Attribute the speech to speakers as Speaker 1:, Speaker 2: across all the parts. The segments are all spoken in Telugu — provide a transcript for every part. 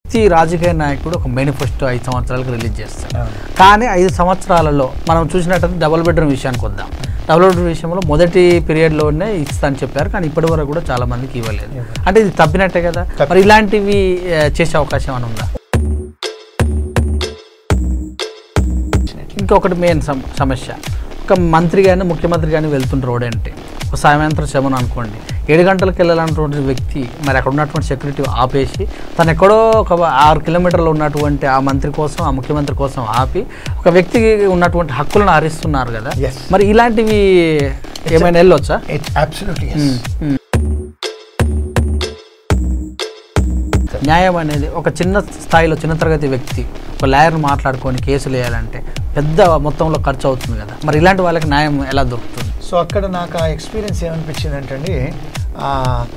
Speaker 1: ప్రతి రాజకీయ నాయకుడు ఒక మేనిఫెస్టో 5 సంవత్సరాలకు రిలీజ్ చేస్తాడు. కానీ 5 సంవత్సరాలలో మనం చూసినట్టయితే డబుల్ బెడ్రూమ్ విషయానికి వద్దాం. డబుల్ బెడ్రూమ్ విషయంలో మొదటి పీరియడ్లోనే ఇస్తా అని చెప్పారు, కానీ ఇప్పటి వరకు కూడా చాలా మందికి ఇవ్వలేదు. అంటే ఇది తప్పినట్టే కదా. మరి ఇలాంటివి చేసే అవకాశం అని ఉందా? ఇంకొకటి మెయిన్ సమస్య, ఒక మంత్రి కానీ ముఖ్యమంత్రి కానీ వెళ్తుంటారు రోడ్ అంటే ఒక సాయంత్రం శమనం అనుకోండి, 7 గంటలకు వెళ్ళాలన్నటువంటి వ్యక్తి మరి అక్కడ ఉన్నటువంటి సెక్యూరిటీ ఆపేసి తను ఎక్కడో ఒక 6 కిలోమీటర్లు ఉన్నటువంటి ఆ మంత్రి కోసం ఆ ముఖ్యమంత్రి కోసం ఆపి ఒక వ్యక్తికి ఉన్నటువంటి హక్కులను హరిస్తున్నారు కదా. మరి ఇలాంటివి ఏమైనా వెళ్ళొచ్చా? న్యాయం అనేది ఒక చిన్న స్థాయిలో చిన్న తరగతి వ్యక్తి ఒక లాయర్ను మాట్లాడుకొని కేసులు వేయాలంటే పెద్ద మొత్తంలో ఖర్చు అవుతుంది కదా. మరి ఇలాంటి వాళ్ళకి న్యాయం ఎలా దొరుకుతుంది?
Speaker 2: సో అక్కడ నాకు ఆ ఎక్స్పీరియన్స్ ఏమనిపించింది అంటే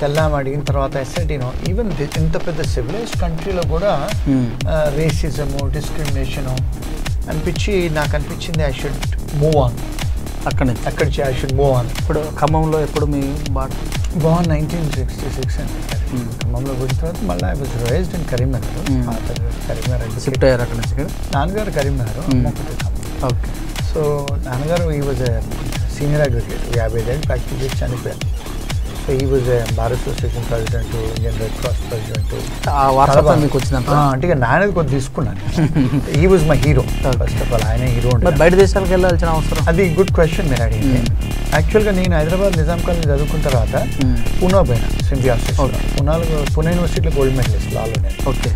Speaker 2: తెల్లాం అడిగిన తర్వాత ఎస్ఐటీనో ఈవెన్ ఇంత పెద్ద సివిలైజ్డ్ కంట్రీలో కూడా రేసిజము డిస్క్రిమినేషను నాకు అనిపించింది ఐ షుడ్ మూవ్ ఆన్. అక్కడి ఐ షుడ్ మూవ్ ఆన్.
Speaker 1: ఇప్పుడు ఖమ్మంలో ఎప్పుడు మీ
Speaker 2: బాగుంది 1966 అని ఖమ్మంలో పోయిన తర్వాత మళ్ళీ I was raised in Karimnagar. Karimnagar
Speaker 1: shift అయ్యారు అక్కడ నుంచి.
Speaker 2: నాన్నగారు కరీంనగర్, అమ్మొకటి ఖమ్మం. ఓకే. సో నాన్నగారు ఈ వాజ్ సీనియర్ అడ్వకేట్, 50 ఏళ్ళు ప్రాక్టీస్ చేసి చనిపోయారు. సో ఈ was Bharat association president, Indian red cross president.
Speaker 1: మీకు వచ్చిందంట
Speaker 2: అంటే ఇక నాన్నది కొద్ది తీసుకున్నాను. ఈ was my hero first of all. ఆయన హీరో.
Speaker 1: బయట దేశాలకు వెళ్ళాల్సిన అవసరం?
Speaker 2: అది గుడ్ క్వశ్చన్ మీరు అడిగింది. యాక్చువల్గా నేను హైదరాబాద్ నిజాం కాలేజ్ చదువుకున్న తర్వాత పూనా పోయినా సింబియాసిస్. పూనా యూనివర్సిటీలో గోల్డ్ మెడలిస్ట్ లాలో నేను.
Speaker 1: ఓకే.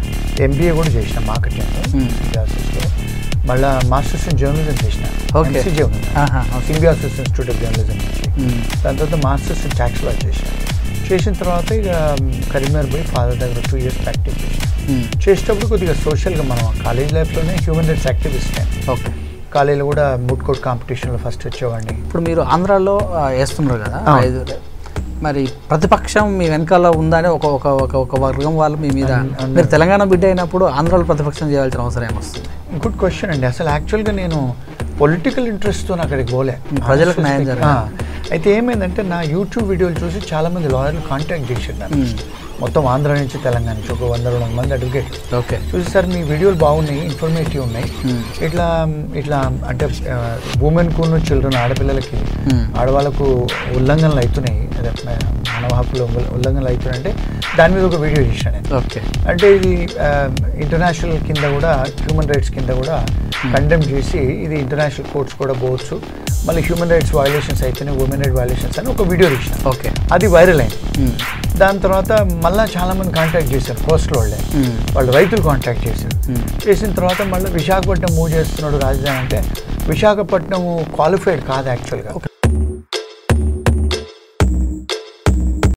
Speaker 2: ఎంబీఏ కూడా చేసిన మార్కెటింగ్ సింబియాసిస్లో. మళ్ళీ మాస్టర్స్ ఇన్ జర్నలిజం చేసిన ఎంసీజే ఉంది, సింబియాసిస్ ఇన్స్టిట్యూట్ ఆఫ్ జర్నలిజం నుంచి. దాని తర్వాత మాస్టర్స్ ఇన్ ట్యాక్స్ లా చేసిన తర్వాత ఇక కరీంనగర్ పోయి ఫాదర్ దగ్గర 2 years ప్రాక్టీస్ చేసేటప్పుడు కొద్దిగా సోషల్గా మనం కాలేజ్ లైఫ్లోనే హ్యూమన్ రైట్స్ యాక్టివిస్ట్.
Speaker 1: ఓకే.
Speaker 2: కాలేజీలో కూడా మూడ్ కోర్ట్ కాంపిటీషన్లో ఫస్ట్ వచ్చేవాడిని.
Speaker 1: ఇప్పుడు మీరు ఆంధ్రాలో వేస్తున్నారు కదా, మరి ప్రతిపక్షం మీ వెనకాల ఉందని ఒక వర్గం వాళ్ళు మీ మీద, మీరు తెలంగాణ బిడ్డ అయినప్పుడు ఆంధ్రాలో ప్రతిపక్షం చేయాల్సిన అవసరం ఏమొస్తుంది?
Speaker 2: గుడ్ క్వశ్చన్ అండి. అసలు యాక్చువల్గా నేను పొలిటికల్ ఇంట్రెస్ట్తో అక్కడికి పోలే,
Speaker 1: ప్రజలకు న్యాయం జరగాలి.
Speaker 2: అయితే ఏమైందంటే నా యూట్యూబ్ వీడియోలు చూసి చాలామంది లాయర్లు కాంటాక్ట్ చేశారు మొత్తం ఆంధ్ర నుంచి తెలంగాణ నుంచి ఒక 100-200 మంది అడ్వకేట్లు.
Speaker 1: ఓకే.
Speaker 2: చూసి సార్ మీ వీడియోలు బాగున్నాయి, ఇన్ఫర్మేటివ్ ఉన్నాయి, ఇట్లా అంటే ఉమెన్కు చిల్డ్రన్ ఆడపిల్లలకి ఆడవాళ్ళకు ఉల్లంఘనలు అవుతున్నాయి, అదే మానవ హక్కులు ఉల్లంఘనలు అవుతున్నాయి అంటే దాని మీద ఒక వీడియో చేశాను నేను.
Speaker 1: ఓకే.
Speaker 2: అంటే ఇది ఇంటర్నేషనల్ కింద కూడా హ్యూమన్ రైట్స్ కింద కూడా కండెమ్ చేసి ఇది ఇంటర్నేషనల్ కోర్ట్స్ కూడా పోవచ్చు, మళ్ళీ హ్యూమన్ రైట్స్ వయలేషన్స్ అయితేనే ఉమెన్ రైట్ వయలేషన్స్ అని ఒక వీడియో తీసిన.
Speaker 1: ఓకే.
Speaker 2: అది వైరల్ అయింది. దాని తర్వాత మళ్ళీ చాలామంది కాంటాక్ట్ చేశారు, కోస్ట్లో వాళ్ళు రైతులు కాంటాక్ట్ చేసిన తర్వాత మళ్ళీ విశాఖపట్నం మూవ్ చేస్తున్నాడు రాజధాని అంటే విశాఖపట్నం క్వాలిఫైడ్ కాదు యాక్చువల్గా.